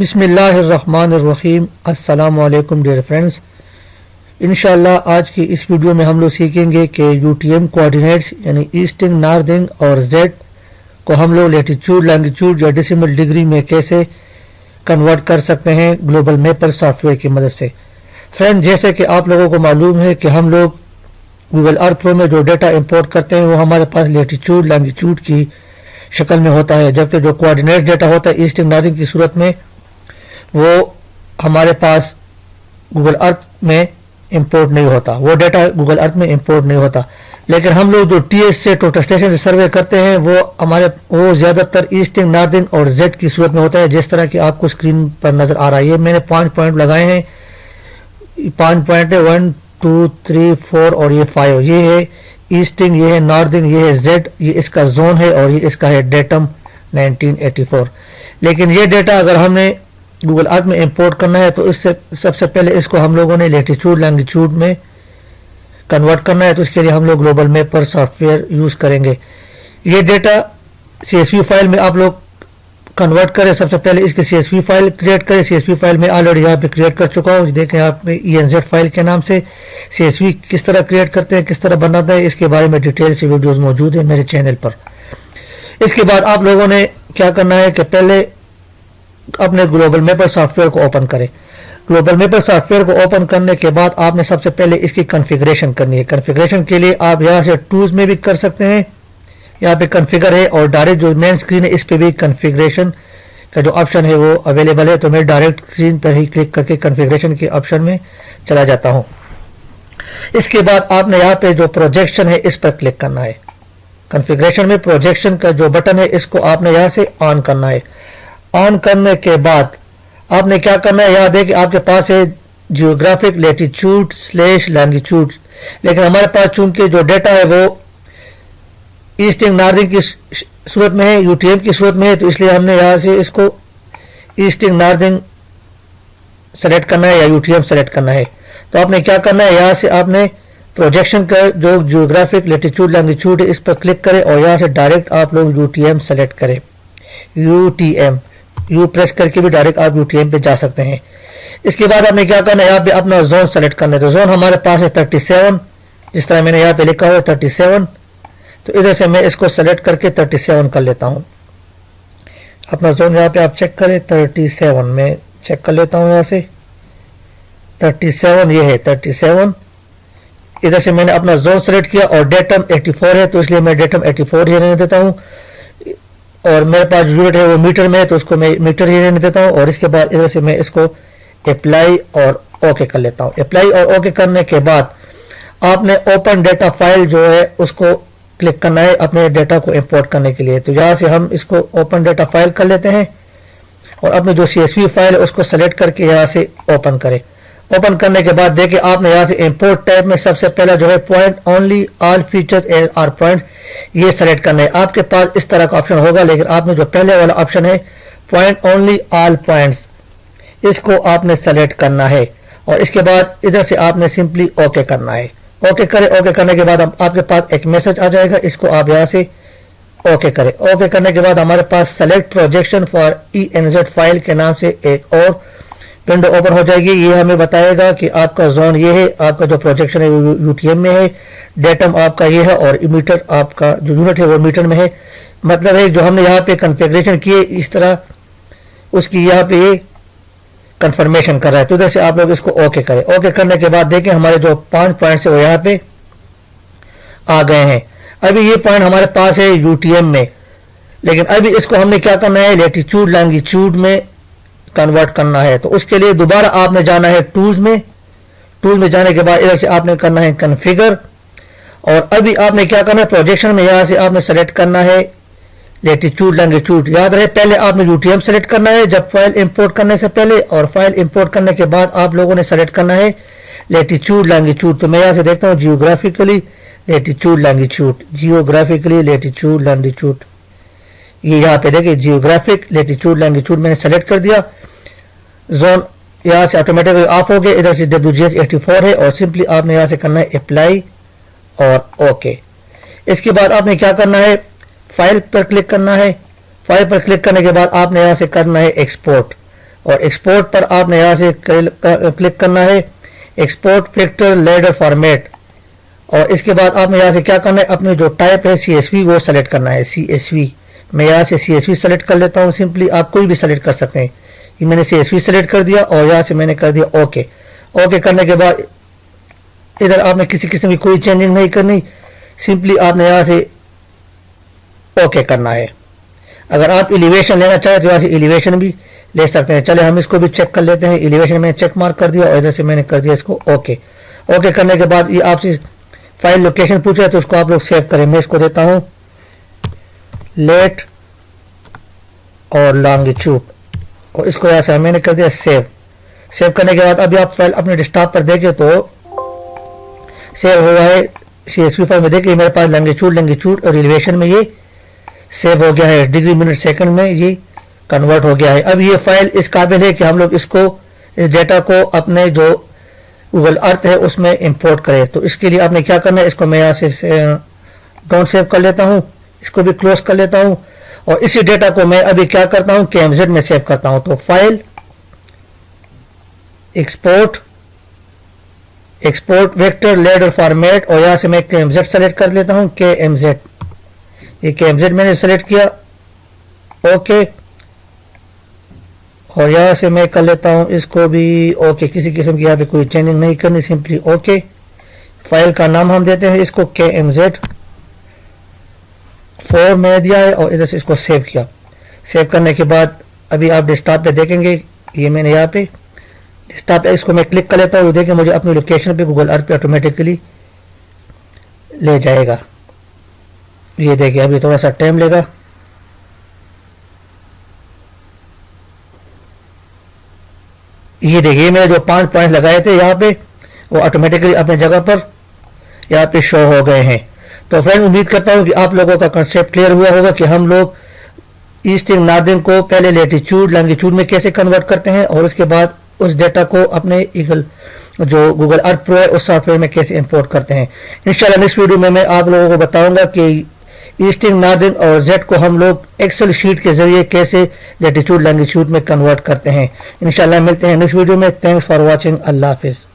बिस्मिल्लाहिर्रहमानिर्रहीम। अस्सलामु अलैकुम डियर फ्रेंड्स। इंशाल्लाह आज की इस वीडियो में हम लोग सीखेंगे कि यूटीएम कोऑर्डिनेट्स यानी ईस्टिंग, नॉर्दिंग और जेड को हम लोग लैटिट्यूड, लॉन्गिट्यूड या डेसिमल डिग्री में कैसे कन्वर्ट कर सकते हैं ग्लोबल मैपर सॉफ्टवेयर की मदद से। फ्रेंड, जैसे कि आप लोगों को मालूम है कि हम लोग गूगल अर्थ प्रो में जो डेटा इंपोर्ट करते हैं वो हमारे पास लैटिट्यूड, लॉन्गिट्यूड की शक्ल में होता है, जबकि जो कोऑर्डिनेट डेटा होता है ईस्टिंग, नॉर्दिंग की सूरत में वो हमारे पास गूगल अर्थ में इंपोर्ट नहीं होता, वो डेटा गूगल अर्थ में इंपोर्ट नहीं होता। लेकिन हम लोग जो टीएस से टोटल स्टेशन से सर्वे करते हैं वो ज़्यादातर ईस्टिंग, नॉर्दिंग और जेड की सूरत में होता है, जिस तरह की आपको स्क्रीन पर नज़र आ रहा है। ये मैंने 5 पॉइंट लगाए हैं, 5 पॉइंट है 1 2 3 4 और ये 5। ये है ईस्टिंग, ये है नॉर्दिंग, ये है जेड, ये इसका जोन है और ये इसका है डेटम 1984। लेकिन ये डेटा अगर हमने गूगल अर्थ में इंपोर्ट करना है तो इससे सबसे पहले इसको हम लोगों ने लैटिट्यूड, लॉन्गिट्यूड में कन्वर्ट करना है, तो इसके लिए हम लोग ग्लोबल मैपर सॉफ्टवेयर यूज़ करेंगे। ये डेटा CSV फाइल में आप लोग कन्वर्ट करें। सबसे पहले इसकी CSV फाइल क्रिएट करें। CSV फाइल में ऑलरेडी यहाँ पे क्रिएट कर चुका हूँ, देखें आप में ENZ फाइल के नाम से। CSV किस तरह क्रिएट करते हैं, किस तरह बनाते हैं, इसके बारे में डिटेल से वीडियोज़ मौजूद है मेरे चैनल पर। इसके बाद आप लोगों ने क्या करना है कि पहले अपने ग्लोबल मैपर सॉफ्टवेयर को ओपन करें। ग्लोबल मैपर सॉफ्टवेयर को ओपन करने के बाद आपने सबसे पहले इसकी कॉन्फ़िगरेशन करनी है। कॉन्फ़िगरेशन के लिए आप यहाँ से टूल्स में भी कर सकते हैं, यहाँ पे कॉन्फ़िगर है, और डायरेक्ट जो मेन स्क्रीन है इस पे भी कॉन्फ़िगरेशन का जो ऑप्शन है वो अवेलेबल है। तो मैं डायरेक्ट स्क्रीन पर ही क्लिक करके कॉन्फ़िगरेशन के ऑप्शन में चला जाता हूँ। इसके बाद आपने यहाँ पे जो प्रोजेक्शन है इस पर क्लिक करना है। कॉन्फ़िगरेशन में प्रोजेक्शन का जो बटन है इसको आपने यहाँ से ऑन करना है। ऑन करने के बाद आपने क्या करना है, याद है कि आपके पास है जियोग्राफिक लैटिट्यूड / लॉन्गिट्यूड, लेकिन हमारे पास चूंकि जो डेटा है वो ईस्टिंग, नॉर्दिंग की सूरत में है, यूटीएम की सूरत में है, तो इसलिए हमने यहाँ से इसको ईस्टिंग, नॉर्दिंग सेलेक्ट करना है या यूटीएम सेलेक्ट करना है। तो आपने क्या करना है, यहाँ से आपने प्रोजेक्शन का जो जियोग्राफिक लैटिट्यूड, लॉन्गिट्यूड है इस पर क्लिक करें और यहाँ से डायरेक्ट आप लोग यूटीएम सेलेक्ट करें। UTM यू प्रेस करके भी डायरेक्ट आप UTM पे जा सकते हैं। इसके बाद आपने क्या करना है, यहाँ पे अपना जोन सेलेक्ट करना है। तो जोन हमारे पास है 37, जिस तरह मैंने यहाँ पे लिखा हुआ है 37। तो इधर से मैं इसको सेलेक्ट करके 37 कर लेता हूँ। अपना जोन यहाँ पे आप चेक करें, 37 में चेक कर लेता हूँ। यहाँ से 37 ये है 37। इधर से मैंने अपना जोन सेलेक्ट किया और डेटम 84 है, तो इसलिए मैं डेटम 84 ही रहने देता हूँ। और मेरे पास यूनिट है वो मीटर में है, तो उसको मैं मीटर ही रहने देता हूँ। और इसके बाद इधर से मैं इसको अप्लाई और ओके कर लेता हूँ। अप्लाई और ओके करने के बाद आपने ओपन डेटा फाइल जो है उसको क्लिक करना है अपने डेटा को इंपोर्ट करने के लिए। तो यहाँ से हम इसको ओपन डेटा फाइल कर लेते हैं और अपनी जो CSV फाइल है उसको सेलेक्ट करके यहाँ से ओपन करें। ओपन करने के बाद देखिए आपने यहाँ से इंपोर्ट टैब में सबसे पहला जो है point only all features are point, ये सेलेक्ट करना है। आपके पास इस तरह का ऑप्शन होगा, लेकिन आपने जो पहले वाला ऑप्शन है पॉइंट ओनली ऑल पॉइंट्स, इसको आपने सेलेक्ट करना है। और इसके बाद इधर से आपने सिंपली ओके करना है। ओके करें। ओके करने के बाद आपके पास एक मैसेज आ जाएगा, इसको आप यहाँ से ओके करें। ओके करने के बाद हमारे पास select projection for ENZ file के नाम से एक और विंडो ओपन हो जाएगी। ये हमें बताएगा कि आपका जोन ये है, आपका जो प्रोजेक्शन है वो UTM में है, डेटम आपका ये है और मीटर आपका जो यूनिट है वो मीटर में है। मतलब है जो हमने यहाँ पे कॉन्फ़िगरेशन किए इस तरह उसकी यहाँ पे ये कंफर्मेशन कर रहा है। तो इधर से आप लोग इसको ओके करें। ओके करने के बाद देखें हमारे जो 5 पॉइंट्स है वो यहाँ पे आ गए हैं। अभी ये पॉइंट हमारे पास है UTM में, लेकिन अभी इसको हमने क्या करना है, लैटिट्यूड, लॉन्गिट्यूड में कन्वर्ट करना है। तो उसके लिए दोबारा आपने जाना है टूल्स में। टूल में जाने के बाद इधर से आपने करना है कॉन्फ़िगर, और अभी आपने क्या करना है, प्रोजेक्शन में यहाँ से आपने सेलेक्ट करना है लैटिट्यूड, लॉन्गिट्यूड। याद रहे पहले आपने UTM सेलेक्ट करना है जब फाइल इंपोर्ट करने से पहले, और फाइल इंपोर्ट करने के बाद आप लोगों ने सेलेक्ट करना है लैटिट्यूड, लॉन्गिट्यूड। तो मैं यहाँ से देखता हूँ geographically latitude, longitude, geographically latitude, longitude. ये यहाँ पे देखिए जियोग्राफिक लैटिट्यूड, लॉन्गिट्यूड मैंने सेलेक्ट कर दिया। जोन यहाँ से ऑटोमेटिकली ऑफ हो गया। इधर से WGS 84 है और सिंपली आपने यहाँ से करना है अप्लाई और ओके। इसके बाद आपने क्या करना है, फाइल पर क्लिक करना है। फाइल पर क्लिक करने के बाद आपने यहाँ से करना है एक्सपोर्ट। और एक्सपोर्ट पर आपने यहाँ से क्लिक करना है, एक्सपोर्ट वेक्टर लैडर फॉर्मेट। और इसके बाद आपने यहाँ से क्या करना है, अपने जो टाइप है CSV वो सेलेक्ट करना है, CSV। मैं यहाँ से CSV सेलेक्ट कर लेता हूँ, सिंपली आप कोई भी सेलेक्ट कर सकते हैं। ये मैंने CSV सेलेक्ट कर दिया और यहाँ से मैंने कर दिया ओके। ओके करने के बाद इधर आपने किसी किस्म की कोई चेंजिंग नहीं करनी, सिंपली आपने यहाँ से ओके करना है। अगर आप एलिवेशन लेना चाहें तो यहाँ से एलिवेशन भी ले सकते हैं। चले हम इसको भी चेक कर लेते हैं। एलिवेशन में चेक मार्क कर दिया और इधर से मैंने कर दिया इसको ओके। ओके करने के बाद ये आपसे फाइल लोकेशन पूछा है तो उसको आप लोग सेव करें। मैं इसको देता हूँ लेट और लॉन्गिट्यूड और इसको यहाँ से मैंने कर दिया सेव। सेव करने के बाद अभी आप फाइल अपने डेस्कटॉप पर देखें तो सेव हुआ है। CSV फाइल में देखिए मेरे पास लॉन्गिट्यूड और एलिवेशन में ये सेव हो गया है, डिग्री मिनट सेकंड में ये कन्वर्ट हो गया है। अब ये फाइल इस काबिल है कि हम लोग इसको इस डेटा को अपने जो गूगल अर्थ है उसमें इंपोर्ट करें। तो इसके लिए आपने क्या करना है, इसको मैं यहाँ से डोंट सेव कर लेता हूँ, इसको भी क्लोज कर लेता हूँ और इसी डेटा को मैं अभी क्या करता हूँ KMZ में सेव करता हूँ। तो file export vector ladder format और यहाँ से मैं KMZ सेलेक्ट कर लेता हूँ, KMZ। ये KMZ मैंने सेलेक्ट किया ओके और यहाँ से मैं कर लेता हूँ इसको भी ओके। किसी किस्म की यहाँ पे कोई चेंजिंग नहीं करनी, सिंपली ओके। फाइल का नाम हम देते हैं इसको KMZ4 मैंने दिया है और इधर से इसको सेव किया। सेव करने के बाद अभी आप डेस्कटॉप पे देखेंगे, ये मैंने यहाँ पे डेस्कटॉप पे इसको मैं क्लिक कर लेता हूँ। देखिए मुझे अपनी लोकेशन पे गूगल अर्थ पे ऑटोमेटिकली ले जाएगा। ये देखिए अभी थोड़ा सा टाइम लेगा। ये देखिए मैंने जो 5 पॉइंट लगाए थे यहाँ पे वो ऑटोमेटिकली अपने जगह पर यहाँ पे शो हो गए हैं। तो फ्रेंड उम्मीद करता हूँ कि आप लोगों का कंसेप्ट क्लियर हुआ होगा कि हम लोग ईस्टर्न नॉर्दर्न को पहले लैटिट्यूड लॉन्गिट्यूड में कैसे कन्वर्ट करते हैं और उसके बाद उस डेटा को अपने ईगल जो गूगल अर्थ प्रो है उस सॉफ्टवेयर में कैसे इंपोर्ट करते हैं। इंशाल्लाह नेक्स्ट वीडियो में मैं आप लोगों को बताऊंगा कि ईस्टर्न नॉर्दर्न और जेड को हम लोग एक्सेल शीट के जरिए कैसे लैटिट्यूड लॉन्गिट्यूड में कन्वर्ट करते हैं। इंशाल्लाह मिलते हैं नेक्स्ट वीडियो में। Thanks for watching. अल्लाह हाफिज़।